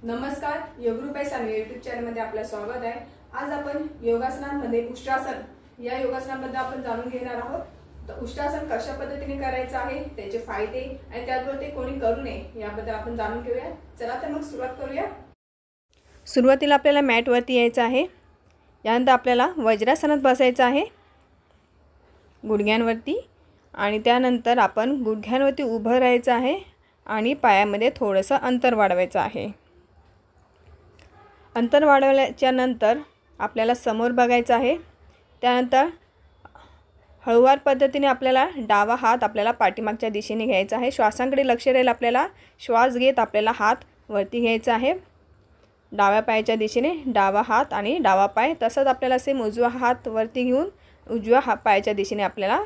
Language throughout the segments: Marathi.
नमस्कार, योगरूपाई सानवी यूट्यूब चॅनलमध्ये आपलं स्वागत आहे। आज आपण योगासनांमध्ये उष्ट्रासन या योगासनाबद्दल आपण जाणून घेणार आहोत। तर उष्ट्रासन कशा पद्धतीने करायचं आहे, त्याचे फायदे आणि त्याचबरोबर ते कोणी करू नये याबद्दल आपण जाणून घेऊया। चला तर मग सुरुवात करूया। सुरुवातीला आपल्याला मॅट वरती यायचं आहे। यानंतर आपल्याला वज्रासनात बसायचं आहे गुडघ्यांवरती, आणि त्यानंतर आपण गुडघ्यांवरती उभं राहायचं आहे आणि पायामध्ये थोडंसं अंतर वाढवायचं आहे। अंतर वाढवल्याच्या नंतर आपल्याला समोर बघायचं आहे। त्यानंतर हळूवार पद्धतीने आपल्याला डावा हात आपल्याला पाठीमागच्या दिशेने घ्यायचा आहे। श्वासांकडे लक्ष राहील आपल्याला। श्वास घेत आपल्याला हात वरती घ्यायचा आहे डाव्या पायाच्या दिशेने, डावा हात आणि डावा पाय। तसंच आपल्याला सेम उजवा हात वरती घेऊन उजव्या पायाच्या दिशेने आपल्याला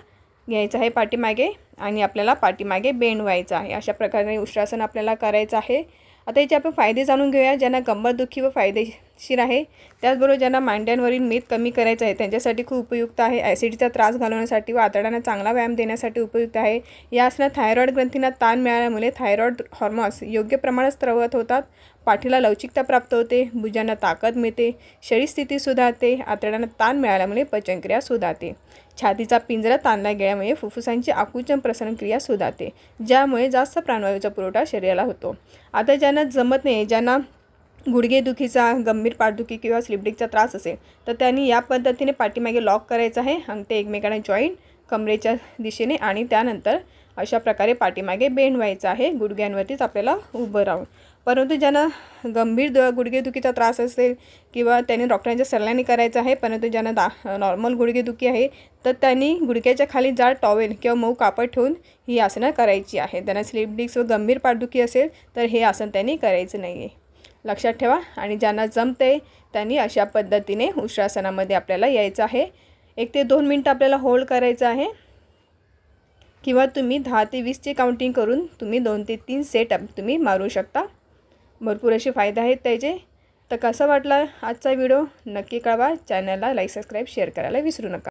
घ्यायचं आहे पाठीमागे, आणि आपल्याला पाठीमागे बेंड व्हायचं आहे। अशा प्रकारे उष्ट्रासन आपल्याला करायचं आहे। आता याचे आपण फायदे जाणून घेऊया। ज्यांना कंबरदुखी व फायदेशीर आहे, त्याचबरोबर ज्यांना मांड्यांवरील मेद कमी करायचं आहे त्यांच्यासाठी खूप उपयुक्त आहे। ॲसिडचा त्रास घालवण्यासाठी व आतड्यांना चांगला व्यायाम देण्यासाठी उपयुक्त आहे। या आसनात थायरॉइड ग्रंथींना ताण मिळाल्यामुळे थायरॉइड हार्मोन्स योग्य प्रमाणात स्त्रवत होतात, पाठीला लवचिकता प्राप्त होते, भुजांना ताकद मिळते, शरीर स्थिती सुधारते, आतड्यांना ताण मिळाल्यामुळे पचनक्रिया सुधारते, छातीचा पिंजरा ताणला गेल्यामुळे फुफ्फुसांची आकुंचन प्रसरण क्रिया सुधारते, ज्यामुळे जास्त प्राणवायूचा पुरवठा शरीराला होतो। आता ज्यांना जमत नाही, ज्यांना गुडघेदुखीचा, गंभीर पाठदुखी किंवा स्लिप डिस्कचा त्रास असेल, तर त्यांनी या पद्धतीने पाठीमागे लॉक करायचं आहे, अंगठे एकमेकांना जॉईंट कमरेच्या दिशेने, आणि त्यानंतर अशा प्रकारे पाठीमागे बेंड व्हायचं आहे गुडघ्यांवरतीच आपल्याला उभं राहून। परंतु ज्यांना गंभीर गुडघेदुखीचा त्रास असेल किंवा त्यांनी डॉक्टरांच्या सल्ल्याने करायचं आहे, परंतु ज्यांना नॉर्मल गुडघेदुखी आहे तर त्यांनी गुडघ्याच्या खाली जाड टॉवेल किंवा मऊ कापड ठेवून ही आसनं करायची आहे। त्यांना स्लिप डिस्क व गंभीर पाठदुखी असेल तर हे आसन त्यांनी करायचं नाही आहे, लक्षात ठेवा। आणि ज्यांना जमते त्यांनी अशा पद्धतीने उष्ट्रासनामध्ये आपल्याला यायचं आहे। 1 ते 2 मिनटं आपल्याला होल्ड करायचं आहे, किंवा तुम्ही 10 ते 20चे काउंटिंग करून तुम्ही 2 ते 3 सेट तुम्ही मारू शकता। भरपूर असे फायदे आहेत त्याचे। तर कसा वाटला आजचा व्हिडिओ नक्की कळवा। चॅनलला लाईक, सबस्क्राईब, शेअर करायला विसरू नका।